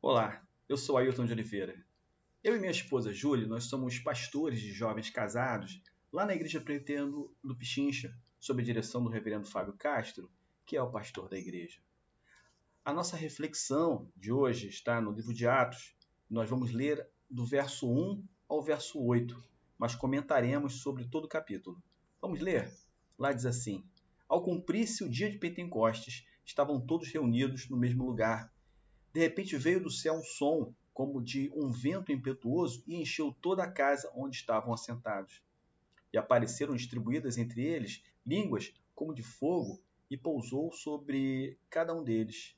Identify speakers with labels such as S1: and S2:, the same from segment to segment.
S1: Olá, eu sou Ailton de Oliveira. Eu e minha esposa Júlia, nós somos pastores de jovens casados lá na Igreja Presbiteriana do Pichincha, sob a direção do reverendo Fábio Castro, que é o pastor da igreja. A nossa reflexão de hoje está no livro de Atos. Nós vamos ler do verso 1 ao verso 8, mas comentaremos sobre todo o capítulo. Vamos ler? Lá diz assim: Ao cumprir-se o dia de Pentecostes, estavam todos reunidos no mesmo lugar. De repente veio do céu um som, como de um vento impetuoso, e encheu toda a casa onde estavam assentados. E apareceram distribuídas entre eles línguas como de fogo, e pousou sobre cada um deles.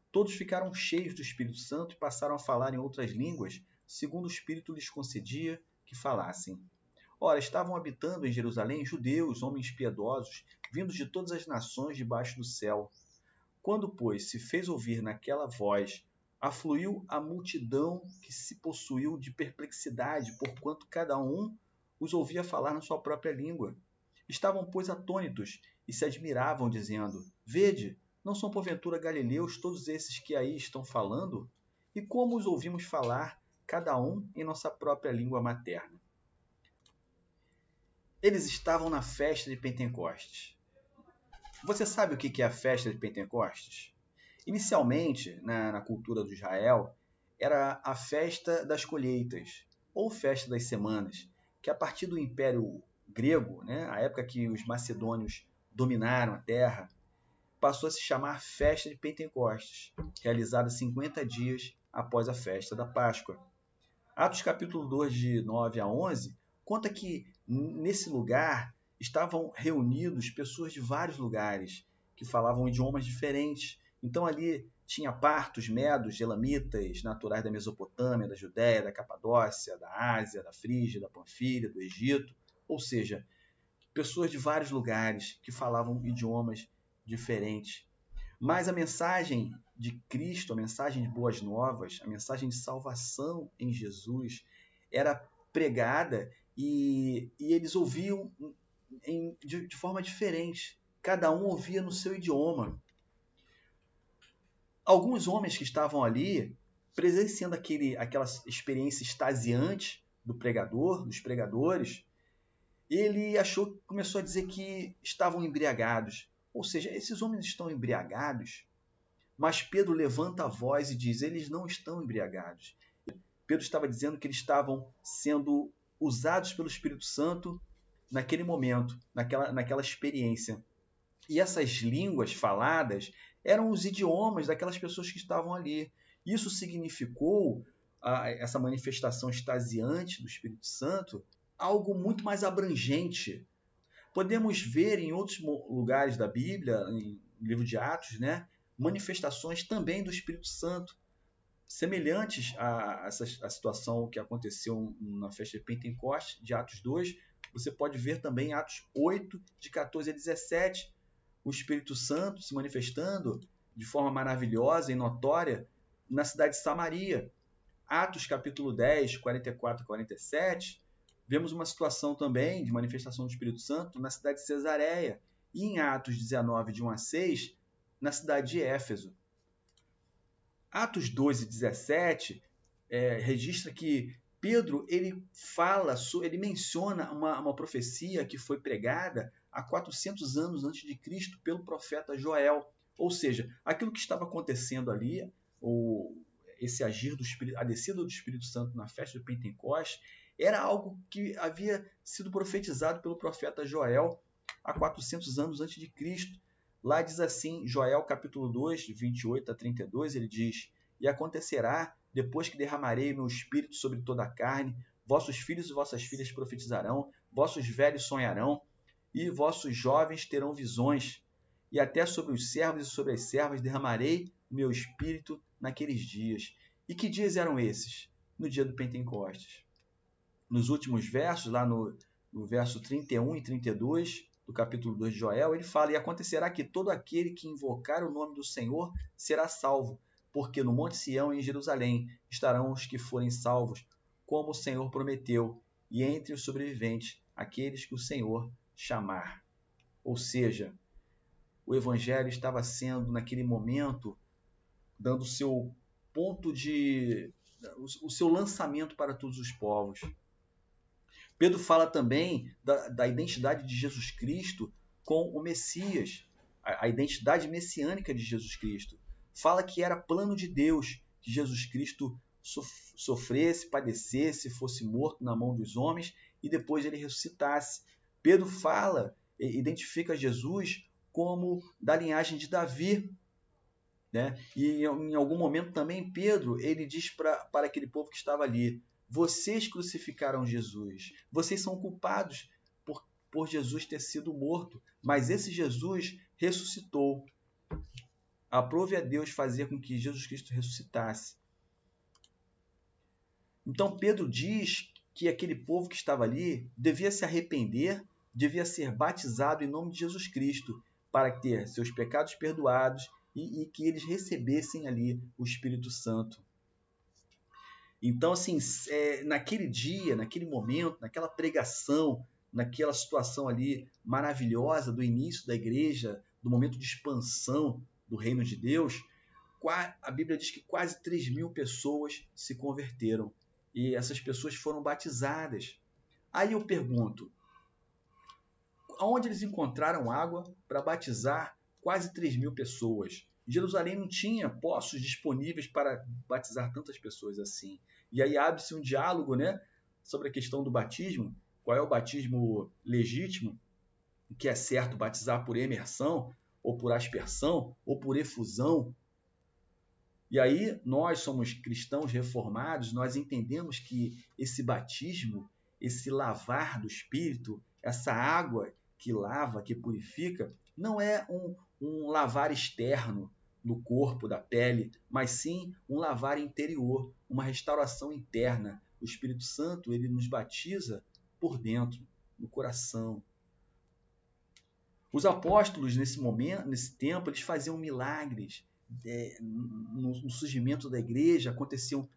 S1: Todos ficaram cheios do Espírito Santo e passaram a falar em outras línguas, segundo o Espírito lhes concedia que falassem. Ora, estavam habitando em Jerusalém judeus, homens piedosos, vindos de todas as nações debaixo do céu. Quando, pois, se fez ouvir naquela voz, afluiu a multidão que se possuiu de perplexidade, porquanto cada um os ouvia falar na sua própria língua. Estavam, pois, atônitos e se admiravam, dizendo: Vede, não são porventura galileus todos esses que aí estão falando? E como os ouvimos falar, cada um em nossa própria língua materna? Eles estavam na festa de Pentecostes. Você sabe o que é a festa de Pentecostes? Inicialmente, na cultura do Israel, era a festa das colheitas, ou festa das semanas, que a partir do Império Grego, a época que os macedônios dominaram a terra, passou a se chamar Festa de Pentecostes, realizada 50 dias após a festa da Páscoa. Atos capítulo 2, de 9 a 11, conta que nesse lugar estavam reunidos pessoas de vários lugares, que falavam idiomas diferentes. Então ali tinha partos, medos, elamitas, naturais da Mesopotâmia, da Judéia, da Capadócia, da Ásia, da Frígia, da Panfilha, do Egito, ou seja, pessoas de vários lugares que falavam idiomas diferentes. Mas a mensagem de Cristo, a mensagem de boas novas, a mensagem de salvação em Jesus era pregada e eles ouviam de forma diferente. Cada um ouvia no seu idioma. Alguns homens que estavam ali, presenciando aquela experiência extasiante do pregador, dos pregadores, ele começou a dizer que estavam embriagados. Ou seja, esses homens estão embriagados. Mas Pedro levanta a voz e diz: eles não estão embriagados. Pedro estava dizendo que eles estavam sendo usados pelo Espírito Santo naquele momento, naquela experiência. E essas línguas faladas eram os idiomas daquelas pessoas que estavam ali. Isso significou, essa manifestação extasiante do Espírito Santo, algo muito mais abrangente. Podemos ver em outros lugares da Bíblia, em livro de Atos, manifestações também do Espírito Santo, semelhantes a situação que aconteceu na festa de Pentecostes, de Atos 2. Você pode ver também em Atos 8, de 14 a 17, o Espírito Santo se manifestando de forma maravilhosa e notória na cidade de Samaria. Atos capítulo 10, 44 a 47, vemos uma situação também de manifestação do Espírito Santo na cidade de Cesareia. E em Atos 19, de 1 a 6, na cidade de Éfeso. Atos 12, 17 registra que Pedro ele menciona uma profecia que foi pregada há 400 anos antes de Cristo pelo profeta Joel. Ou seja, aquilo que estava acontecendo ali, esse agir do Espírito, a descida do Espírito Santo na festa de Pentecostes, era algo que havia sido profetizado pelo profeta Joel há 400 anos antes de Cristo. Lá diz assim, Joel capítulo 2, de 28 a 32, ele diz: E acontecerá, depois que derramarei meu espírito sobre toda a carne, vossos filhos e vossas filhas profetizarão, vossos velhos sonharão, e vossos jovens terão visões. E até sobre os servos e sobre as servas derramarei meu espírito naqueles dias. E que dias eram esses? No dia do Pentecostes. Nos últimos versos, lá no verso 31 e 32 do capítulo 2 de Joel, ele fala: E acontecerá que todo aquele que invocar o nome do Senhor será salvo, porque no Monte Sião e em Jerusalém estarão os que forem salvos, como o Senhor prometeu, e entre os sobreviventes, aqueles que o Senhor chamar. Ou seja, o Evangelho estava sendo, naquele momento, dando seu ponto de o seu lançamento para todos os povos. Pedro fala também da identidade de Jesus Cristo com o Messias, a identidade messiânica de Jesus Cristo. Fala que era plano de Deus que Jesus Cristo sofresse, padecesse, fosse morto na mão dos homens e depois ele ressuscitasse. Pedro identifica Jesus como da linhagem de Davi, né? E em algum momento também Pedro ele diz para aquele povo que estava ali: vocês crucificaram Jesus, vocês são culpados por Jesus ter sido morto, mas esse Jesus ressuscitou. Aprove a Deus fazer com que Jesus Cristo ressuscitasse. Então Pedro diz que aquele povo que estava ali devia se arrepender, devia ser batizado em nome de Jesus Cristo, para ter seus pecados perdoados e que eles recebessem ali o Espírito Santo. Então, assim, naquele dia, naquele momento, naquela pregação, naquela situação ali maravilhosa do início da igreja, do momento de expansão do reino de Deus, a Bíblia diz que quase 3.000 pessoas se converteram e essas pessoas foram batizadas. Aí eu pergunto, aonde eles encontraram água para batizar quase 3.000 pessoas? Jerusalém não tinha poços disponíveis para batizar tantas pessoas assim. E aí abre-se um diálogo, né, sobre a questão do batismo. Qual é o batismo legítimo? Que é certo batizar por imersão, ou por aspersão, ou por efusão. E aí nós somos cristãos reformados, nós entendemos que esse batismo, esse lavar do Espírito, essa água que lava, que purifica, não é um lavar externo no corpo, da pele, mas sim um lavar interior, uma restauração interna. O Espírito Santo, ele nos batiza por dentro, no coração. Os apóstolos, nesse momento, nesse tempo, eles faziam milagres. No surgimento da igreja,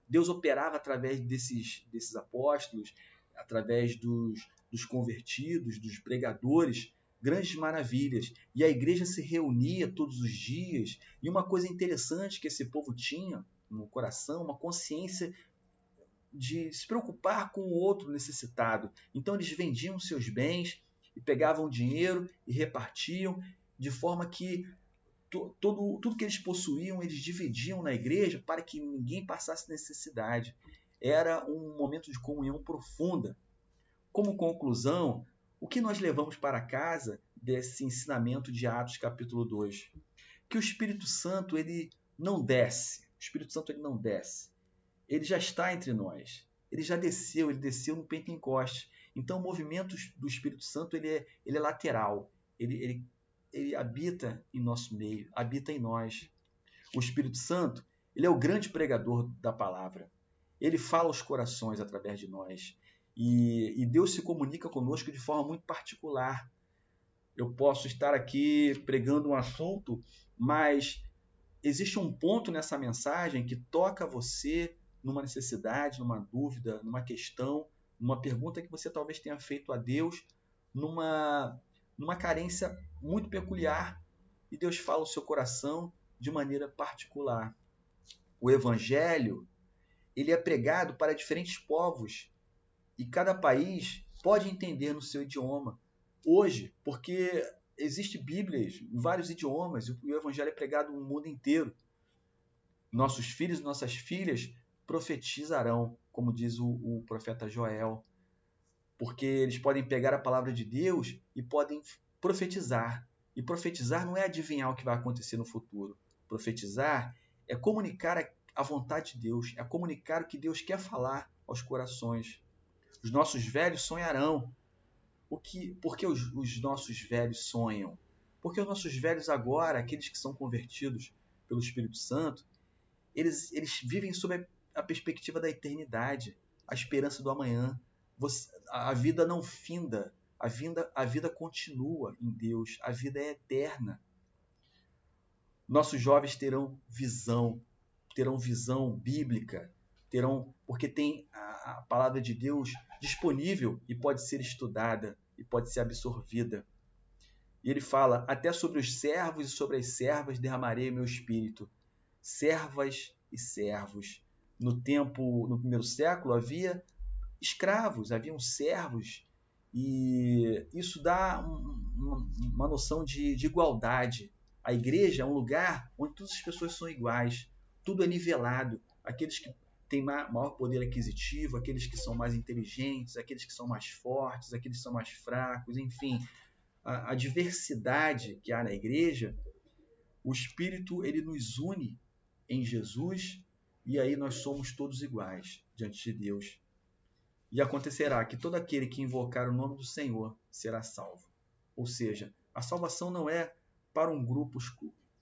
S1: Deus operava através desses apóstolos, através dos convertidos, dos pregadores, grandes maravilhas. E a igreja se reunia todos os dias. E uma coisa interessante que esse povo tinha no coração, uma consciência de se preocupar com o outro necessitado. Então eles vendiam seus bens e pegavam dinheiro e repartiam, de forma que tudo que eles possuíam, eles dividiam na igreja para que ninguém passasse necessidade. Era um momento de comunhão profunda. Como conclusão, o que nós levamos para casa desse ensinamento de Atos capítulo 2? Que o Espírito Santo ele não desce. O Espírito Santo ele não desce. Ele já está entre nós. Ele já desceu, ele desceu no Pentecostes. Então o movimento do Espírito Santo ele é lateral. Ele habita em nosso meio, habita em nós. O Espírito Santo ele é o grande pregador da palavra. Ele fala aos corações através de nós. E Deus se comunica conosco de forma muito particular. Eu posso estar aqui pregando um assunto, mas existe um ponto nessa mensagem que toca você numa necessidade, numa dúvida, numa questão, numa pergunta que você talvez tenha feito a Deus, numa carência muito peculiar, e Deus fala ao seu coração de maneira particular. O Evangelho ele é pregado para diferentes povos, e cada país pode entender no seu idioma. Hoje, porque existem Bíblias em vários idiomas, e o Evangelho é pregado no mundo inteiro. Nossos filhos e nossas filhas profetizarão, como diz o profeta Joel, porque eles podem pegar a palavra de Deus e podem profetizar. E profetizar não é adivinhar o que vai acontecer no futuro. Profetizar é comunicar a vontade de Deus, é comunicar o que Deus quer falar aos corações. Os nossos velhos sonharão. Por que os nossos velhos sonham? Porque os nossos velhos agora, aqueles que são convertidos pelo Espírito Santo, eles vivem sob a perspectiva da eternidade, a esperança do amanhã. A vida não finda, a vida continua em Deus, a vida é eterna. Nossos jovens terão visão bíblica, porque tem a palavra de Deus disponível e pode ser estudada e pode ser absorvida. E ele fala, até sobre os servos e sobre as servas derramarei meu espírito. Servas e servos. No primeiro século, havia escravos, haviam servos, e isso dá uma noção de igualdade. A igreja é um lugar onde todas as pessoas são iguais, tudo é nivelado. Aqueles que têm maior poder aquisitivo, aqueles que são mais inteligentes, aqueles que são mais fortes, aqueles que são mais fracos, enfim, a diversidade que há na igreja, o Espírito ele nos une em Jesus, e aí nós somos todos iguais diante de Deus. E acontecerá que todo aquele que invocar o nome do Senhor será salvo. Ou seja, a salvação não é para um grupo,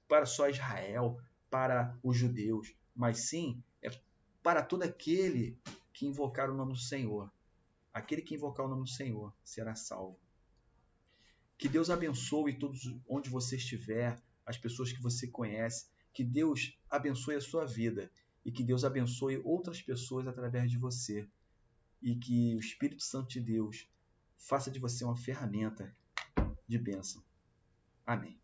S1: para só Israel, para os judeus, mas sim é para todo aquele que invocar o nome do Senhor. Aquele que invocar o nome do Senhor será salvo. Que Deus abençoe todos onde você estiver, as pessoas que você conhece, que Deus abençoe a sua vida e que Deus abençoe outras pessoas através de você. E que o Espírito Santo de Deus faça de você uma ferramenta de bênção. Amém.